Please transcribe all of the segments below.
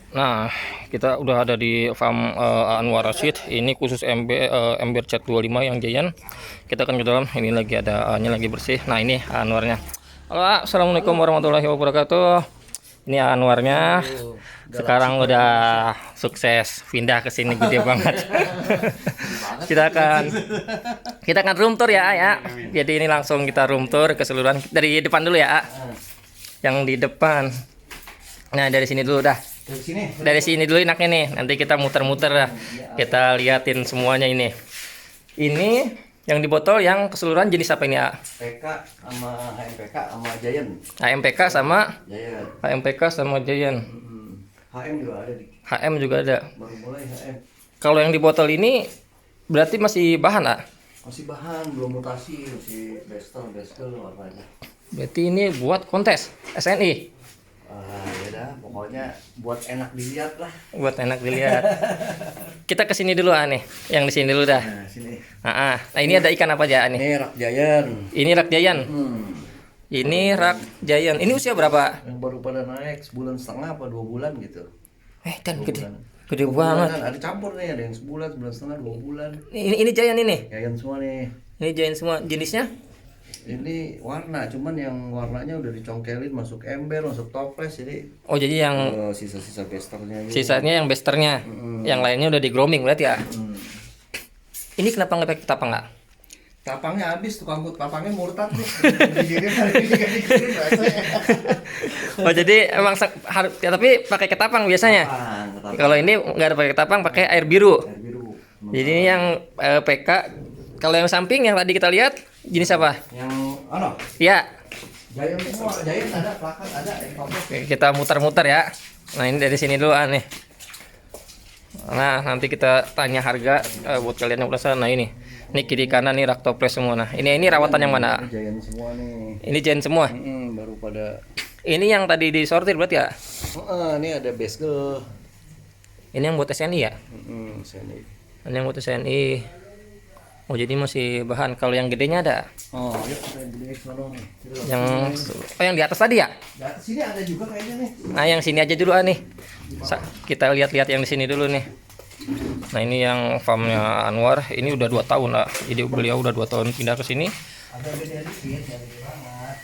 Nah, kita udah ada di farm Anwar Rashid. Ini khusus Ember Cat 25 yang Giant. Kita akan ke dalam. Ini lagi ada A-nya lagi bersih. Nah, ini Anwarnya. Halo, Assalamualaikum warahmatullahi wabarakatuh. Ini Anwarnya. Sekarang udah sukses pindah ke sini gede banget. kita akan room tour ya. Jadi ini langsung kita room tour keseluruhan dari depan dulu ya. Yang di depan. Nah, dari sini dulu dah. Dari sini dulu enaknya nih. Nanti kita muter-muter dah. Kita liatin semuanya ini. Ini yang di botol yang keseluruhan jenis apa ini ya? PK sama HMPK sama Giant. HMPK sama Giant. HMPK sama Giant. HM juga ada di. HM juga ada. Baru mulai HM. Kalau yang di botol ini berarti masih bahan ah? Masih bahan, belum mutasi, masih Bestel warnanya. Berarti ini buat kontes SNI. Ya dah, pokoknya buat enak dilihat lah. Buat enak dilihat. Kita ke sini dulu nih. Yang di sini dulu dah. Nah, sini. Nah, ini ada ikan apa aja nih? Ini rak Giant. Ini rak Giant. Ini rak Giant. Ini usia berapa? Yang baru pada naik sebulan setengah apa 2 bulan gitu. Dan 2 gede. bulan. Gede 2 banget. bulanan. Ada campur nih, ada yang sebulan setengah, 2 bulan. Ini Giant ini. Giant semua nih. Ini Giant semua. Jenisnya? Ini warna, cuman yang warnanya udah dicongkelin masuk ember, masuk toples, jadi Oh, jadi yang sisa-sisa besternya gitu. sisanya yang besternya. Yang lainnya udah di grooming berarti ya. Ini kenapa nggak pakai ketapang nggak? Tapangnya habis, tukang tapangnya murtad nih. Oh, jadi emang ya, tapi pakai ketapang biasanya. Kalau ini nggak ada pakai ketapang, pakai air biru. Air biru. Jadi ini yang PK. Kalau yang samping yang tadi kita lihat jenis apa? Yang ano? Ya, Giant semua, Giant ada, plakat ada, oke, kita muter-muter ya. Nah, ini dari sini dulu nih. Nah, nanti kita tanya harga buat kalian yang penasaran. Nah, ini kiri kanan nih rak toples semua. Nah, ini rawatan yang mana? Giant semua nih. Ini Giant semua. Baru pada. Ini yang tadi disortir berarti ya? Ini ada Bestel. Ini yang buat SNI ya? Sini. Ini yang buat SNI. Oh, jadi masih bahan. Kalau yang gedenya ada? Oh, yuk kita gede sono nih. Yang di atas tadi ya? Di atas sini ada juga kayaknya nih. Nah, yang sini aja dulu nih. Kita lihat-lihat yang di sini dulu nih. Nah, ini yang farmnya Anwar. Ini udah 2 tahun lah. Jadi beliau udah 2 tahun pindah ke sini. Ada beda dikit, ya banget.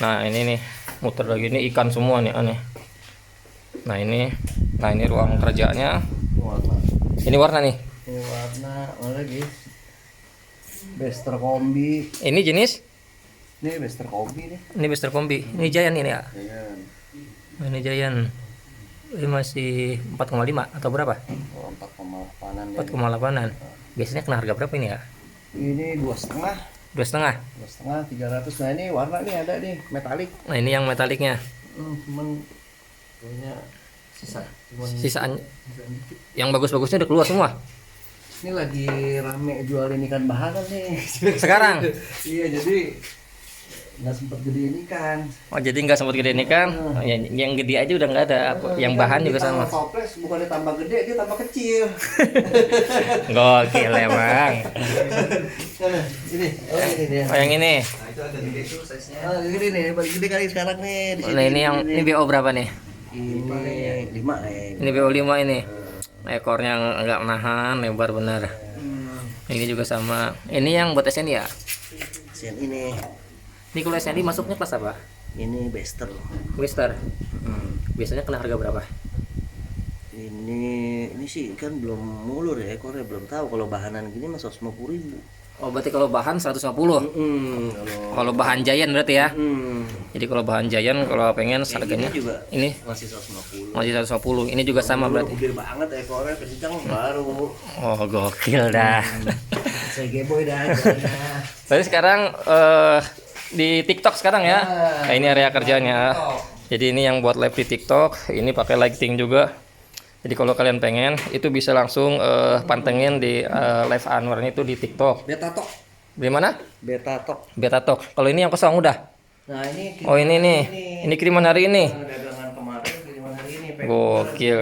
Nah, ini nih muter lagi ini ikan semua nih aneh. Nah, ini ruang kerjanya. Warna. Ini warna nih. Ini warna mana lagi? Bester kombi. Ini jenis? Ini Bester kombi nih. Ini Bester Kombi. Ini Giant ini ya. Giant. Oh, ini Giant. Ini masih 4,5 atau berapa? 4,8an. 4,8an. Biasanya kena harga berapa ini ya? Ini 2,5. 2,5. 2,5 300. Nah, ini warna nih ada nih metalik. Nah, ini yang metaliknya. Cuman kayaknya Sisaan yang bagus-bagusnya udah keluar semua. Ini lagi rame jualin ikan bahanan nih. Sekarang? Iya, jadi nggak sempet gedein ikan. Oh, jadi nggak sempat gede ini kan? Yang gede aja udah nggak ada. Yang bahan juga sama. Toples bukannya tambah gede, dia tambah kecil. Gokil emang. Ini, ini dia. Oh, yang ini. Nah, itu agak gede tuh size-nya. Gede nih, paling gede kali sekarang nih di sini. Nah, ini BO berapa nih? Ini 5 Ini BO 5 ini. Ekornya nggak nahan, lebar benar. Ini juga sama. Ini yang buat SNI ya? Sian ini. Ini kalau SNI masuknya kelas apa? Ini Bester. Mister. Biasanya kena harga berapa? Ini sih kan belum mulur ya ekornya, belum tahu kalau bahanan gini mah 150.000. Oh, berarti kalau bahan 150. Kalau bahan Giant berarti ya. Jadi kalau bahan Giant kalau pengen harganya juga ini masih 150. masih 150. Ini juga sama berarti. Gede banget ekornya, kencang baru. Oh, gokil dah. Saya geboy dah. Berarti sekarang di TikTok sekarang ya. Nah, ini area kerjanya. Jadi ini yang buat live di TikTok. Ini pakai lighting juga. Jadi kalau kalian pengen itu bisa langsung pantengin di live Anwarnya itu di TikTok. Betatok. Di mana? Betatok. Betatok. Kalau ini yang kosong udah. Nah, ini Oh, ini nih. Ini kiriman hari ini. dagangan kemarin kiriman hari ini. Gokil.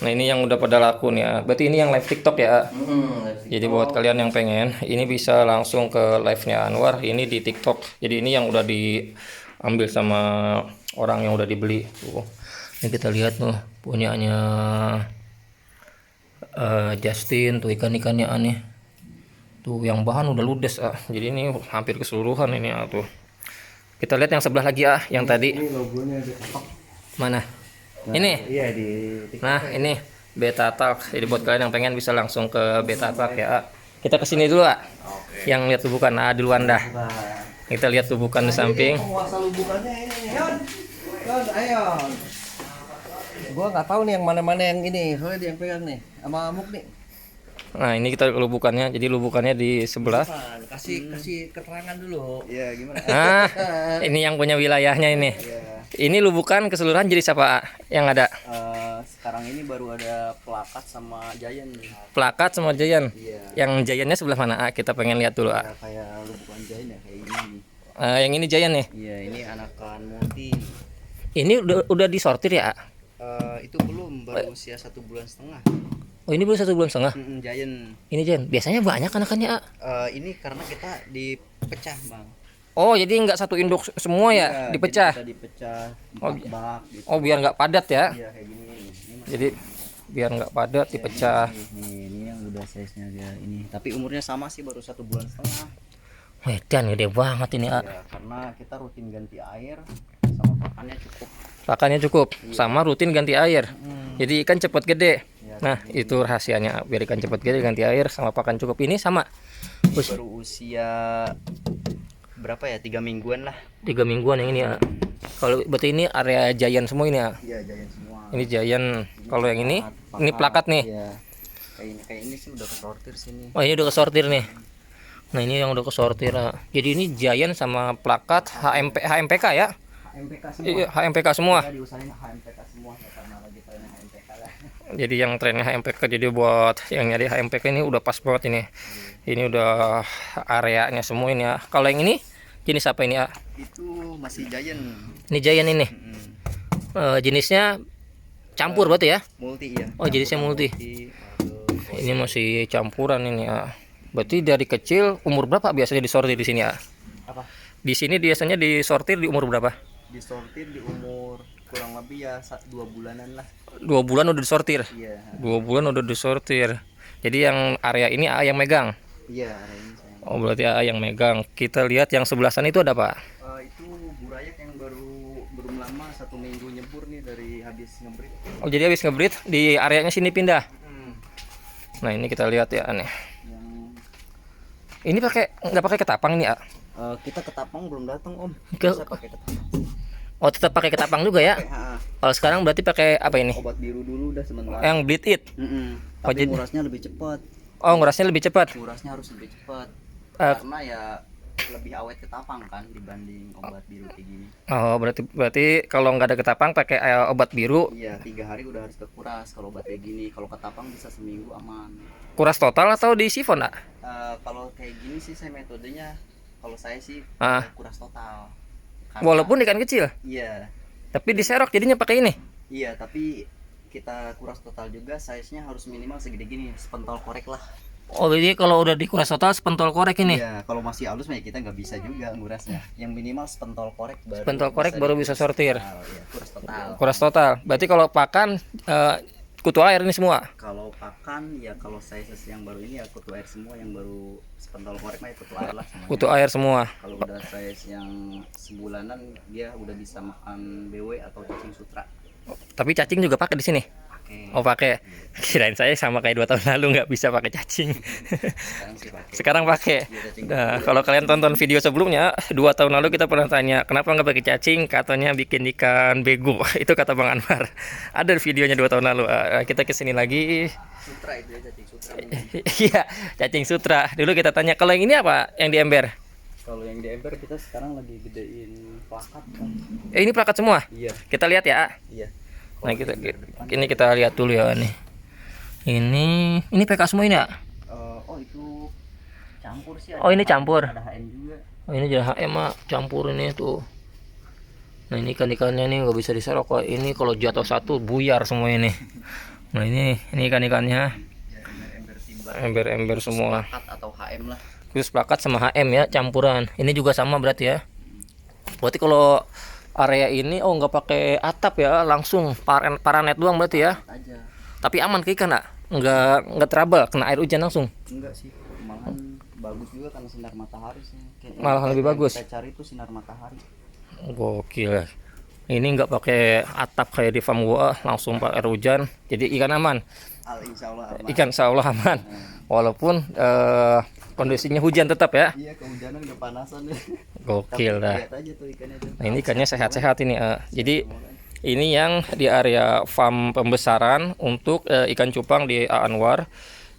Nah, ini yang udah pada laku nih ya. Berarti ini yang live TikTok ya. Jadi buat kalian yang pengen, ini bisa langsung ke live-nya Anwar. Ini di TikTok. Jadi ini yang udah diambil sama orang yang udah dibeli. Tuh. Ini kita lihat tuh punyanya Justin tuh, ikan-ikannya aneh tuh, yang bahan udah ludes jadi ini hampir keseluruhan ini tuh. Kita lihat yang sebelah lagi yang tadi. Ini logonya di tapak. Mana? Nah, Ini. Iya di Nah, ini Beta Talk. Jadi buat kalian yang pengen bisa langsung ke Beta Talk ya. Kita kesini dulu, Oke. Yang lihat tubukan duluan dah. Kita lihat tubukan di samping. Penguasa lubukannya ini. Yon, ayo. Gua nggak tahu nih yang mana-mana yang ini, soalnya dia yang pegang nih sama Amuk nih. Nah, ini kita ke lubukannya. Jadi lubukannya di sebelah. Kasih keterangan dulu. Iya, gimana? Nah, ini yang punya wilayahnya ini. Ini lubukan keseluruhan jadi siapa yang ada? Sekarang ini baru ada Pelakat sama Giant nih. Plakat sama Jayan. Iya. Yang Jayannya sebelah mana? Kita pengen lihat dulu. Ya, kayak lu bukan Giant ya, kayak ini nih. Yang ini Jayan nih. Iya, ini anakan multi. Ini udah disortir ya? Itu belum, baru usia 1 bulan setengah. Oh, ini baru 1 bulan setengah. Giant. Ini Jayan. Biasanya banyak anakannya. Ini karena kita dipecah, Bang. Oh, jadi nggak satu induk semua ya, Iya, dipecah. jadi kita dipecah, Oh, bak gitu. Oh, biar nggak padat ya. Iya, kayak gini. Ini masih Jadi biar nggak padat dipecah. ini yang udah size-nya dia ini. Tapi umurnya sama sih, baru 1 bulan setengah. Medan gede banget ini. Ya, karena kita rutin ganti air sama pakannya cukup. Pakannya cukup, sama rutin ganti air. Jadi ikan cepet gede. Ya, Nah, itu rahasianya biar ikan cepet gede, ganti air sama pakan cukup. Ini sama. baru usia berapa ya, 3 mingguan lah. 3 mingguan yang ini ya. Kalau berarti ini area Giant semua ini ya. Iya, Giant semua. Ini Giant. Kalau yang ini plakat nih. Iya. Kayak ini sih udah kesortir sini. Oh, ini udah kesortir nih. Nah, ini yang udah kesortir. Jadi ini Giant sama plakat HMPK ya. HMPK semua. Iya, HMPK semua. Kita diusahain HMPK semua ya, karena lagi trennya HMPK lah. Jadi yang trennya HMPK, jadi buat yang nyari HMPK ini udah pas banget ini. Ini udah areanya semua ini ya. Kalau yang ini jenis apa ini ya? Itu masih Giant. Ini Giant ini. Mm-mm. Jenisnya campur berarti ya? Multi ya. Oh, jenisnya multi. Marble, Ini masih campuran ini ya. Berarti dari kecil umur berapa biasanya disortir di sini ya? apa? Di sini biasanya disortir di umur berapa? Disortir di umur kurang lebih ya 2 bulanan lah. 2 bulan udah disortir. Iya. 2 bulan udah disortir. Jadi yang area ini yang megang. Iya, ada ini saya. Oh, berarti yang megang. Kita lihat yang sebelah sana itu ada apa? Itu burayak yang belum lama 1 minggu nyebur nih dari habis ngebreed. Oh, jadi habis ngebreed di areanya sini pindah. Hmm. Nah, ini kita lihat ya aneh. Yang Ini nggak pakai ketapang nih ya? kita ketapang belum datang Om. Ke- Bisa pakai ketapang. Oh, tetap pakai ketapang juga ya? Kalau sekarang berarti pakai apa ini? Obat biru dulu udah sementara. Yang bleed it. Oh, Tapi jadi- ngurasnya lebih cepat. Oh, ngurasnya lebih cepat. Ngurasnya harus lebih cepat. Eh. Karena ya lebih awet ketapang kan dibanding obat biru kayak gini. Oh, berarti kalau nggak ada ketapang pakai obat biru, Iya, 3 hari udah harus kekuras kalau obat kayak gini. Kalau ketapang bisa seminggu aman. kuras total atau di sifon, Nak? Kalau kayak gini sih saya metodenya, kalau saya sih kuras total. Karena- Walaupun ikan kecil, Iya, tapi diserok jadinya pakai ini. iya, tapi kita kuras total juga, size-nya harus minimal segede gini, sepentol korek lah. Oh, jadi kalau udah dikuras total sepentol korek ini. Iya, kalau masih halus mah ya kita nggak bisa juga ngurasnya. Yang minimal sepentol korek baru. Sepentol korek baru bisa sortir. Iya, kuras total. Kuras total. Berarti kalau pakan kutu air ini semua. Kalau pakan ya, kalau sizes yang baru ini ya kutu air semua, yang baru sepentol korek mah ya kutu air lah semuanya. Kutu air semua. Kalau udah size yang sebulanan dia udah bisa makan BW atau cacing sutra. Tapi cacing juga pakai di sini. Pakai. Oh, pakai. Kirain saya sama kayak 2 tahun lalu nggak bisa pakai cacing. Sekarang sih pakai. Sekarang pakai. Iya, cacing. Nah, kalau kalian tonton video sebelumnya, 2 tahun lalu kita pernah tanya kenapa nggak pakai cacing, katanya bikin ikan bego. Itu kata Bang Anwar. Ada videonya 2 tahun lalu. Kita kesini lagi. Sutra itu ya, cacing sutra. Iya, cacing sutra. Dulu kita tanya kalau yang ini apa? Yang di ember. Kalau yang di ember kita sekarang lagi gedein plakat kan. Ini plakat semua. Iya, Kita lihat ya. iya. Nah, ini kita lihat dulu ya nih. Ini PK semua ini ya? Oh itu campur sih. Oh, ini campur. Ada HM juga. Oh, ini jadi HM campur ini tuh. Nah, ini ikan-ikannya nih nggak bisa diserok kok. Ini kalau jatuh satu buyar semua ini. Nah, ini ikan-ikannya Ya, ember timba. ember-ember semua. Plakat atau HM lah. Terus plakat sama HM ya campuran. Ini juga sama berarti ya. Berarti kalau area ini nggak pakai atap ya, langsung paranet doang berarti ya. Aja. Tapi aman ke ikan nggak trouble kena air hujan langsung. Enggak sih, malahan bagus juga karena sinar matahari sih. Malah lebih bagus. Kita cari itu sinar matahari. Gokil. Ini nggak pakai atap kayak di farm gua, langsung pakai air hujan. Jadi ikan aman. Insya Allah aman. Ikan insya Allah aman. Walaupun kondisinya hujan tetap ya. Iya, kehujanan kepanasan. Gokil dah. Lihat aja tuh ikannya tuh. Nah ini ikannya sehat-sehat ini. Jadi ini yang di area farm pembesaran untuk ikan cupang di Anwar.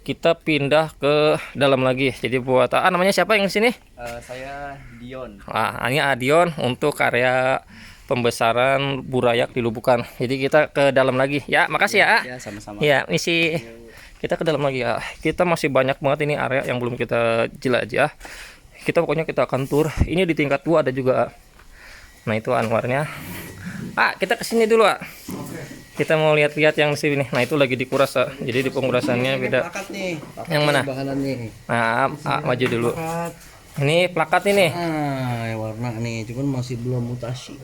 Kita pindah ke dalam lagi. Jadi buat namanya siapa yang di sini? Saya Dion. Nah, ini Adion untuk area pembesaran burayak di Lubukan. Jadi kita ke dalam lagi. Ya, makasih ya. Ya, sama-sama. Ya, misi kita ke dalam lagi ya. Kita masih banyak banget ini area yang belum kita jelajah. Kita pokoknya kita akan tur. Ini di tingkat 2 ada juga. Nah, itu Anwarnya. Kita kesini dulu, Kita mau lihat-lihat yang di sini. Nah, itu lagi dikuras, Jadi di pengurasannya beda. Plakat nih. Yang mana? Bahanan nih. Nah, maju dulu. Plakat. Ini plakat ini. Yang warna nih, cuman masih belum mutasi.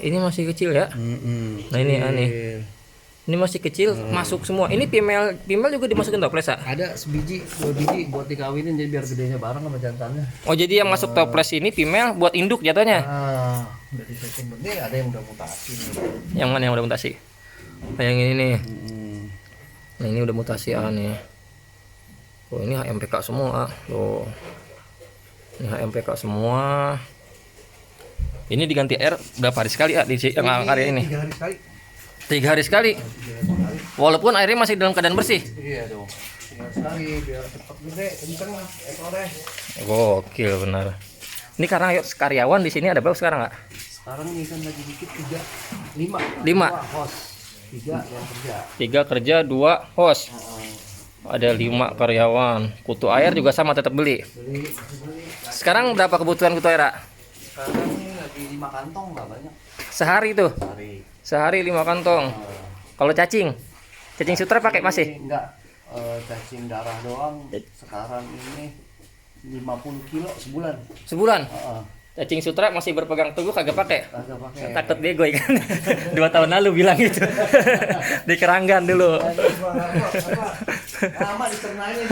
Ini masih kecil ya. Nah, ini aneh. Ini masih kecil, masuk semua. Ini female juga dimasukin toples, Ada sebiji, 2 biji buat dikawinin jadi biar gedenya bareng sama jantannya. Oh, jadi yang masuk toples ini female buat induk jatuhnya. Udah disetting begini, ada yang udah mutasi nih. Yang mana yang udah mutasi? Nah, yang ini nih. Nah, ini udah mutasi nih. Oh, ini HMPK semua, Tuh. Ini HMPK semua. Ini diganti air berapa hari sekali di yang area ini? 3 hari sekali. 3 hari sekali. Walaupun airnya masih dalam keadaan bersih. Iya dong. 3 hari sekali biar cepat gede, kenceng ekornya. Gokil benar. Ini karena karyawan di sini ada berapa sekarang, Sekarang ini kan lagi dikit 5. 5. Host. 3 yang kerja. 3 kerja, 2 host. Ada 5 karyawan. Kutu air juga sama tetap beli. Beli. Sekarang berapa kebutuhan kutu air? Sekarang ini lagi 5 kantong, nggak banyak. Sehari tuh. Sehari 5 kantong. Kalau cacing sutra pakai masih? Enggak. Cacing darah doang. Sekarang ini 50 kilo sebulan. Sebulan. Cacing sutra masih berpegang teguh kagak pakai. Kagak pakai. Takut bego kan. 2 tahun lalu bilang gitu. Di Keranggan dulu. Lama diternanya.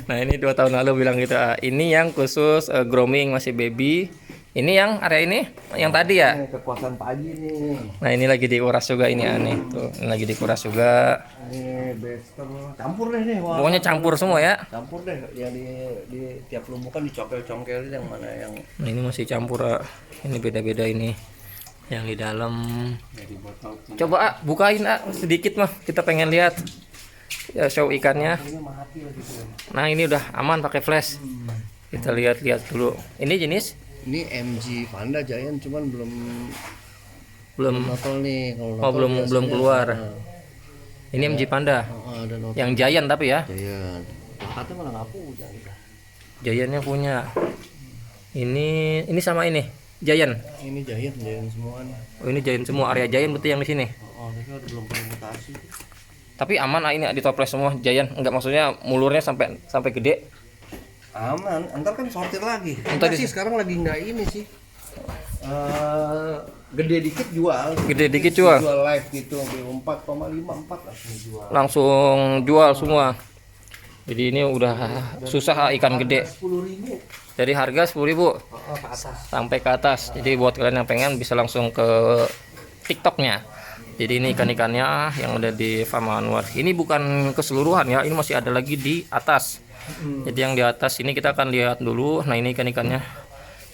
Nah, ini 2 tahun lalu bilang gitu. Ini yang khusus grooming masih baby. Ini yang area ini yang tadi ya. Ini kekuasaan Pak Haji nih. Nah, ini lagi diuras juga ini aneh. Tuh, ini lagi dikuras juga. Ini bester campur deh nih. Pokoknya campur semua ya. Campur deh yang di tiap lumbukan dicongkel-congkelin yang mana yang. Nah, ini masih campur. Ini beda-beda ini. Yang di dalam. Coba bukain sedikit mah. Kita pengen lihat ya, show ikannya. Nah, ini udah aman pakai flash. Kita lihat-lihat dulu. Ini jenis? Ini MG Panda Giant cuman belum notol nih. Kalau Oh, belum keluar. Ini MG Panda. Ada notol. Yang Giant tapi ya. Giant. Plakatnya malah nggak punya. Giantnya punya. Ini sama ini. Giant. Ini Giant semua nih. Oh, ini Giant semua, area Giant berarti yang di sini. Tapi belum pernah mutasi. Tapi aman ini di toples semua Giant. Enggak, maksudnya mulurnya sampai gede. Aman, ntar kan sortir lagi. Ntar Sih sekarang lagi nggak ini sih. Gede dikit jual. Gede dikit jual. Jual live gitu, 4,54 Langsung jual semua. Jadi ini udah susah ikan gede. 10.000. Dari harga 10.000 sampai ke atas. Jadi buat kalian yang pengen bisa langsung ke TikToknya. Jadi ini ikan-ikannya yang ada di Farm Anwar. Ini bukan keseluruhan ya, ini masih ada lagi di atas. Jadi yang di atas ini kita akan lihat dulu. Nah, ini ikan-ikannya.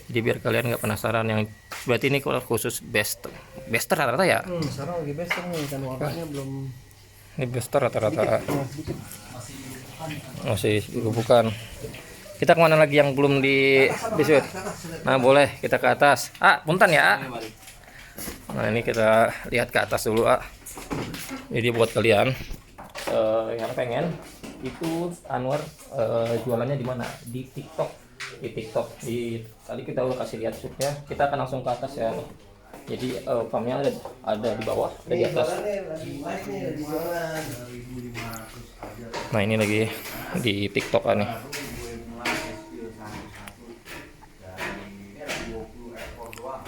Jadi biar kalian nggak penasaran, yang berarti ini khusus bester rata-rata ya. Sekarang lagi bester nih, ikan warnanya belum. Ini bester rata-rata. Masih bukan. Kita kemana lagi yang belum disut? Nah, boleh kita ke atas. Punten ya. Nah, ini kita lihat ke atas dulu. Jadi buat kalian yang pengen itu Anwar jualannya di mana? Di TikTok. Tadi kita udah kasih lihat subnya. Kita akan langsung ke atas ya. Jadi farmnya ada di bawah, ada di atas. Nah, ini lagi di TikTok nih.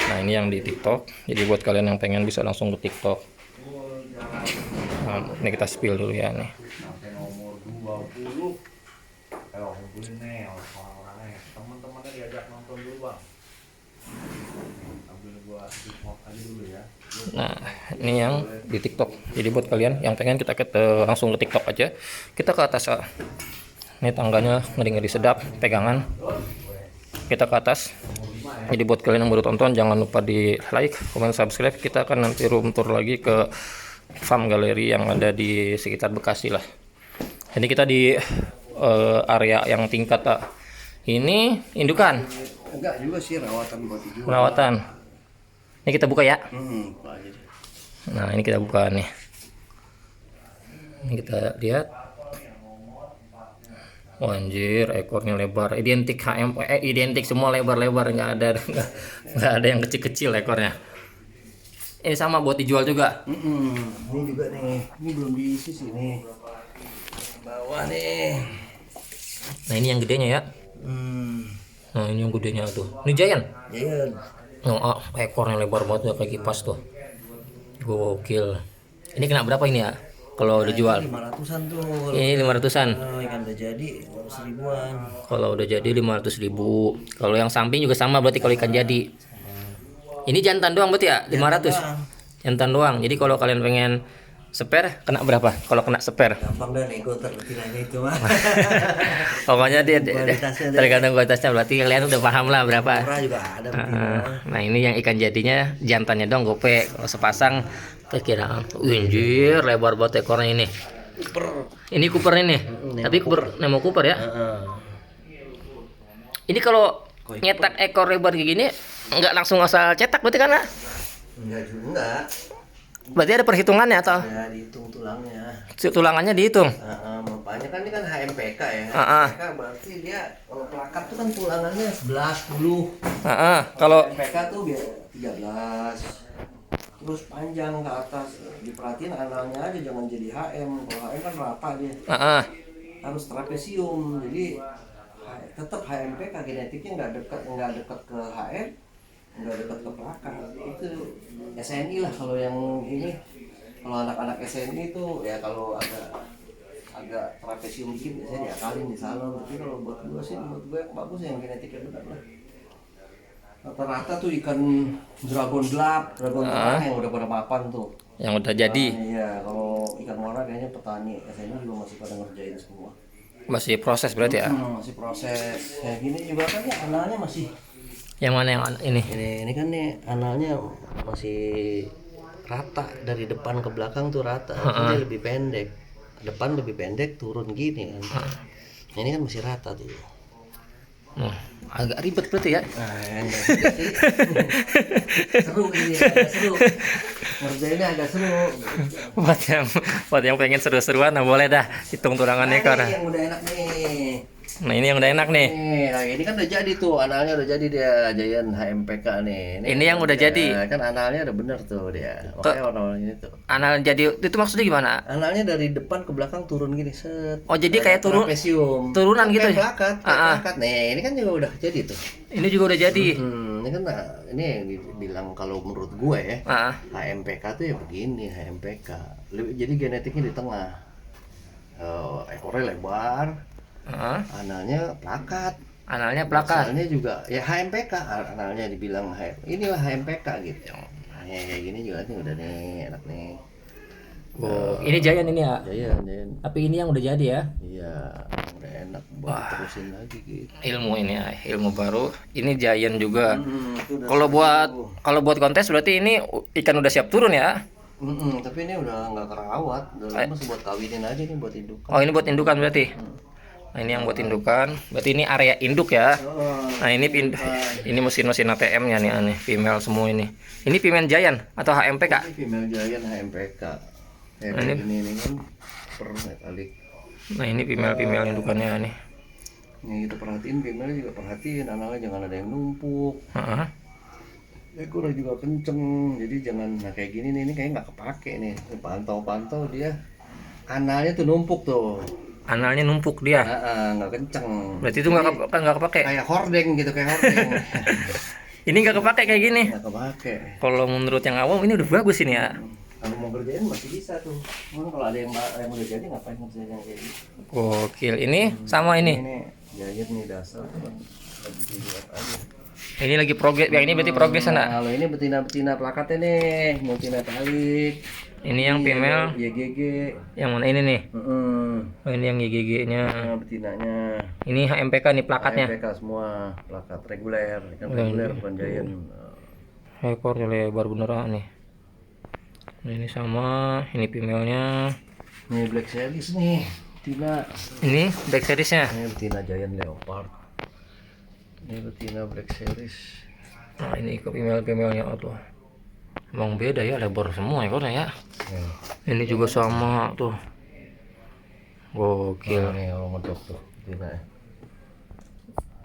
Nah, Nah ini yang di TikTok. Jadi buat kalian yang pengen bisa langsung ke TikTok. Nah, ini kita spill dulu ya nih. Sampai nomor 20. Ayo kumpulin nih orang-orangnya. Teman-temannya diajak nonton dulu bang. Ambil gua TikTok aja dulu ya. Nah ini yang di TikTok. Jadi buat kalian yang pengen kita langsung ke TikTok aja. Kita ke atas. Ini tangganya ngeri-ngeri sedap, pegangan. Kita ke atas. Jadi buat kalian yang baru tonton jangan lupa di like, komen, subscribe. Kita akan nanti room tour lagi ke farm galeri yang ada di sekitar Bekasi lah. Jadi kita di area yang tingkat ini indukan. Enggak juga sih rawatan buat dijual. Perawatan. Ini kita buka ya. Buka aja deh. Nah ini kita buka nih. Ini kita lihat. Oh, anjir, ekornya lebar, identik HM, identik semua lebar-lebar, nggak ada yang kecil-kecil ekornya. Ini sama buat dijual juga. Ini juga nih, ini belum diisi sih nih. Bawah nih. Nah ini yang gedenya ya. Nah ini yang gedenya tuh. Ini Giant. Giant. Oh, ekornya lebar banget ya, kayak kipas tuh. Gokil. Ini kena berapa ini ya? Kalau udah jual? 500-an tuh. Ini 500-an. Ikan udah jadi 1000-an. Kalau udah jadi 500.000. Kalau yang samping juga sama berarti kalau ikan jadi. Ini jantan doang berarti ya? 500. Jantan doang. Jadi kalau kalian pengen spare kena berapa? Kalau kena spare? Gampang dah nego terkiranya itu mah. Pokoknya dia Kualitasnya tergantung kualitasnya, berarti kalian udah paham lah berapa. Murah juga ada. Nah ini yang ikan jadinya jantannya dong gope. Kalau sepasang kira anjir lebar banget ekornya ini. Ini Cooper ini. Tapi Cooper Nemo Cooper ya. Ini kalau nyetak ekor lebar kayak gini nggak langsung asal cetak berarti kan? Enggak juga. Berarti ada perhitungannya atau? Ya dihitung tulangnya. Tulangannya dihitung. Makanya kan ini kan HMPK ya. Heeh. HMPK berarti dia kalau pelakat tuh kan tulangannya 11, 10. Kalau HMPK tuh biar 13. Terus panjang ke atas. Diperhatiin analnya aja jangan jadi HM. Kalau HM kan rata dia. Harus trapesium. Jadi tetap HMPK genetiknya nggak dekat ke HM, nggak dekat ke pelakat. Itu SNI lah kalau yang ini. Kalau anak-anak SNI itu ya kalau agak trapesium dikit biasanya diakalin di salon. Tapi kalau buat gue sih, menurut gue yang bagus yang genetiknya benar lah. Rata-rata tuh ikan dragon tengah yang udah pada mapan tuh. yang udah jadi Iya, kalau ikan muara kayaknya petani SNI juga masih pada ngerjain semua. masih proses berarti ya. Masih proses. Kayak gini juga kan ya analnya masih. Yang mana yang ini? Ini kan nih analnya masih rata dari depan ke belakang tuh rata. Dia lebih pendek. Depan lebih pendek turun gini kan. Ini kan masih rata tuh. Agak ribet berarti ya. Enggak juga sih. Seru ini, agak seru. Ngerjainnya agak seru. buat yang pengen seru-seruan, nah boleh dah hitung tulangan ekor. Ini yang udah enak nih. Nah ini yang udah enak nih. Nah ini kan udah jadi tuh, analnya udah jadi dia, Giant HMPK nih. Ini yang udah jadi. Kan analnya udah bener tuh dia. Makanya warna-warnanya tuh. Anal jadi itu maksudnya gimana? Analnya dari depan ke belakang turun gini set. Oh jadi kayak Trapesium. turunan gitu. Kayak pelakat. Nih ini kan juga udah jadi tuh. Ini juga udah jadi. Ini kan ini yang dibilang kalau menurut gue ya. HMPK tuh ya begini HMPK. Jadi genetiknya di tengah. Ekornya lebar. Analnya plakat. Analnya juga ya HMPK. Analnya dibilang inilah HMPK gitu. Nah, kayak gini juga nih udah nih enak nih. Ini Giant ini ya. Giant. Tapi ini yang udah jadi ya. Iya, udah enak buat terusin lagi gitu. Ilmu ini ya, ilmu baru. Ini Giant juga. Itu udah Kalau buat kontes berarti ini ikan udah siap turun ya. Tapi ini udah nggak kerawat, udah masih buat kawinin aja nih buat indukan. Oh ini buat indukan berarti. Nah ini yang buat indukan. Berarti ini area induk ya. Nah ini mesin-mesin ATM-nya nih, female semua ini. Ini female Giant atau HMPK? Ini female Giant HMPK. Ini kan per metalik. Nah ini female indukannya nih. Nih kita perhatiin female juga perhatiin, analnya jangan ada yang numpuk. Ekornya juga kenceng, jadi jangan kayak gini nih, ini kayak nggak kepake nih. Pantau dia, analnya tuh numpuk tuh. Analnya numpuk dia. Nggak kenceng. Berarti itu nggak kepake. Kayak hordeng gitu, kayak hordeng. Ini nggak kepake kayak gini. nggak kepake. Kalau menurut yang awam ini udah bagus ini ya. Kalau mau kerjain masih bisa tuh. Cuman kalau ada yang udah jadi ngapain ngerjain yang kayak gitu. Gokil. Ini sama ini. Ini jahit nih dasar. Lagi dilihat aja. Ini lagi progres. Yang ini berarti progres Nah, anak. kalau ini betina plakatnya nih, multina talik. Ini yang female. YGG. Yang mana ini nih? Heeh. Oh, ini yang GGG-nya. Nah, betinanya. Ini HMPK nih plakatnya. MPK semua, plakat reguler, kan reguler bukan giant. Ekor lebar beneran nih. Nah, ini sama, ini female-nya. Nih Black Series nih, betina. Ini Black Series-nya. Ini betina giant leopard. Ini betina Black Series. Nah, ini ke female-nya tuh. Emang beda ya, lebar semua ekornya ya. Ya. Ini juga sama tuh. Gokil. Nah, nih kalau medok tuh betina.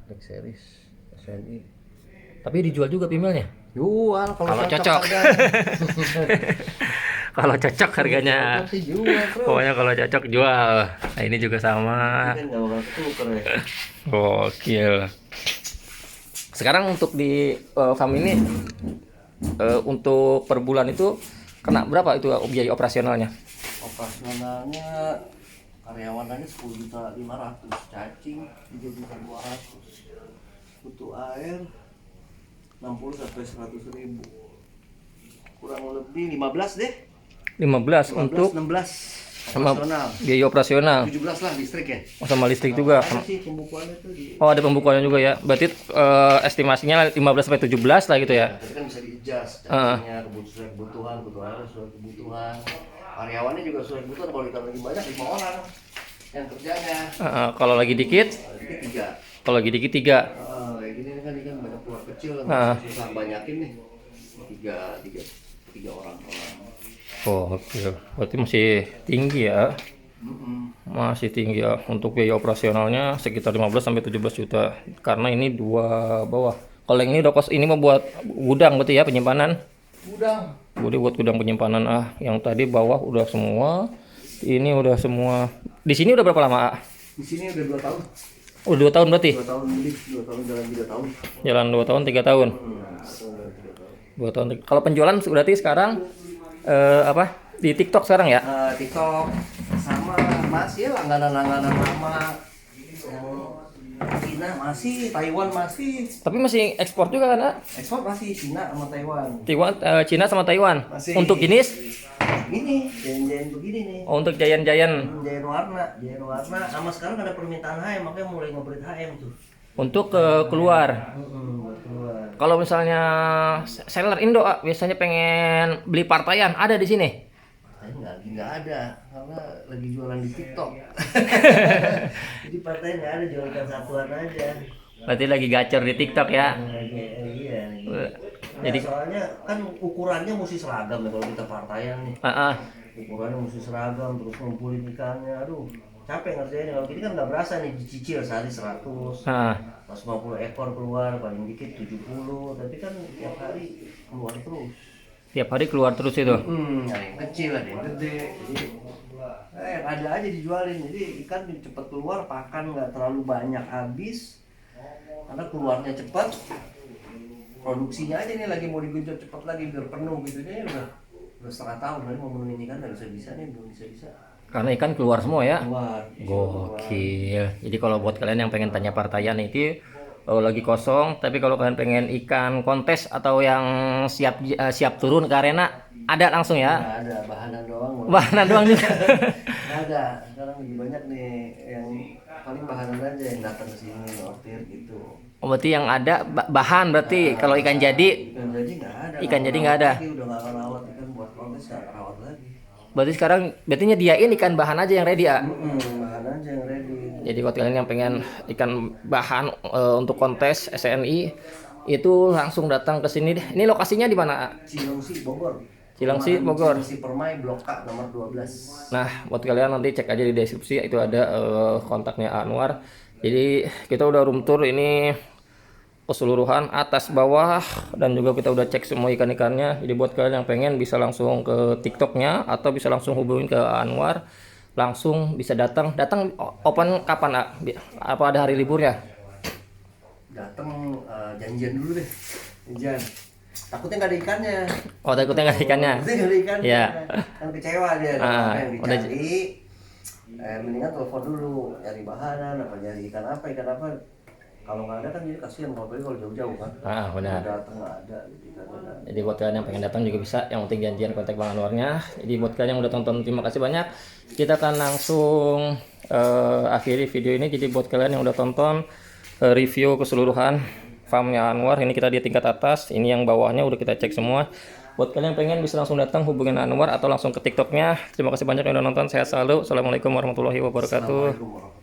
Black Series, SNI. Tapi dijual juga female-nya. Jual Kalau cocok. harga. Kalau cocok harganya. Cocok sih jual, bro. Pokoknya kalau cocok jual. Nah, ini juga sama. Ini kan nggak bakal ketuker ya. Gokil. Sekarang untuk di farm ini untuk per bulan itu kena berapa itu biaya operasionalnya? Operasionalnya karyawan aja 10.500.000, cacing 3.200.000, butuh air 60 sampai 100.000, kurang lebih 15 deh. 15 untuk 16 sama operasional, biaya operasional. 17 lah listrik ya. Oh, sama listrik juga. Ada sih pembukuannya tuh di. Oh, ada pembukuannya juga ya. Berarti estimasinya 15 sampai 17 lah gitu ya. Tapi kan bisa di-adjust, cacingnya kebutuhan, sesuai kebutuhan. Karyawannya juga sesuai kebutuhan. Kalau kita lagi banyak 5 orang yang kerjanya. Kalau lagi dikit, Ini 3. kalau lagi dikit 3. Kayak gini kan ini kan banyak keluar kecil, susah banyakin nih. Tiga orang. Oh, oke. Berarti masih tinggi ya. Masih tinggi ya. Untuk biaya operasionalnya sekitar 15 sampai 17 juta. Karena ini 2 bawah. Kalau yang ini udah ini mau buat gudang berarti ya, penyimpanan. Gudang. Udah buat gudang penyimpanan. Yang tadi bawah udah semua. Ini udah semua. Di sini udah berapa lama? Di sini udah 2 tahun. Oh, 2 tahun berarti. 2 tahun lebih, 2 tahun jalan 3 tahun. Jalan 2 tahun, 3 tahun. 2 tahun. Kalau penjualan berarti sekarang apa? Di TikTok sekarang ya? TikTok sama masih langganan-langganan lama. Cina masih, Taiwan masih. Tapi masih ekspor juga kan, Nak? Ekspor masih Cina sama Taiwan. Cina sama Taiwan. Masih. Untuk jenis? Ini, jayan-jayan begini nih. Oh, untuk giant Jayan warna. Sama sekarang ada permintaan HM, makanya mulai ngebreed HM tuh. untuk keluar. Buat keluar. Kalau misalnya seller Indo biasanya pengen beli partaian, ada di sini. Partai nggak ada, karena lagi jualan di TikTok. Jadi partai nggak ada, jualkan satuan aja. Berarti lagi gacor di TikTok ya. Iya. Jadi Soalnya kan ukurannya mesti seragam ya kalau kita partaian nih. Ukurannya mesti seragam, terus ngumpulin ikannya, aduh capek ngerjainnya. Kalau gini kan nggak berasa nih, dicicil sehari 100, 150 ekor keluar, paling dikit 70, tapi kan tiap hari keluar terus. tiap hari keluar terus itu. Ada yang kecil, ada yang gede, jadi yang ada aja dijualin. Jadi ikan cepat keluar, pakan nggak terlalu banyak habis, karena keluarnya cepat. Produksinya aja nih lagi mau digenjot cepat lagi biar penuh gitu. Ini udah setengah tahun lagi mau menuhin ikan, nggak bisa nih, belum bisa. Karena ikan keluar semua ya. Keluar. Gokil. Jadi kalau buat kalian yang pengen tanya partaian itu lagi kosong, tapi kalau kalian pengen ikan kontes atau yang siap turun ke arena, ada langsung ya. Nggak ada, bahanan doang. Bahanan doang juga. Nggak ada. Sekarang lagi banyak nih yang paling bahanan aja yang datang ke sini order gitu. Oh, berarti yang ada bahan berarti kalau ikan jadi nggak ada. Ikan jadi nggak ada. Udah nggak rawat ikan buat kontes, nggak rawat lagi. Berarti sekarang berarti nyediain ikan bahan aja yang ready ya. Bahan aja yang ready. Jadi buat kalian yang pengen ikan bahan untuk kontes SNI itu langsung datang ke sini deh. Ini lokasinya di mana? Cilengsi Bogor. Cilengsi Bogor. Cilengsi Permai Blok K nomor 12. Nah, buat kalian nanti cek aja di deskripsi, itu ada kontaknya Anwar. Jadi kita udah room tour ini keseluruhan atas bawah, dan juga kita udah cek semua ikan-ikannya. Jadi buat kalian yang pengen bisa langsung ke TikToknya atau bisa langsung hubungin ke Anwar, langsung bisa datang open kapan apa ada hari liburnya? Datang janjian dulu deh. Jan. Takutnya nggak ada ikannya. Oh, takutnya nggak ada ikannya. Takutnya nggak ada ikannya. Iya. Kan kecewa dia. Ah, Apa yang udah dicari. Mendingan telepon dulu, nyari bahanan, apa nyari ikan apa. Kalau nggak ada kan jadi kasihan kalau jauh-jauh kan. Benar. Datang nggak ada gitu kan. Jadi buat kalian yang pengen datang juga bisa, yang penting janjian kontak Bang Anwarnya. Jadi buat kalian yang udah tonton, terima kasih banyak. Kita akan langsung akhiri video ini. Jadi buat kalian yang udah tonton review keseluruhan farmnya Anwar, ini kita di tingkat atas, ini yang bawahnya udah kita cek semua. Buat kalian yang pengen bisa langsung datang hubungin Anwar atau langsung ke TikToknya. Terima kasih banyak yang udah nonton. Sehat selalu. Assalamualaikum warahmatullahi wabarakatuh. Assalamualaikum warahmatullahi wabarakatuh.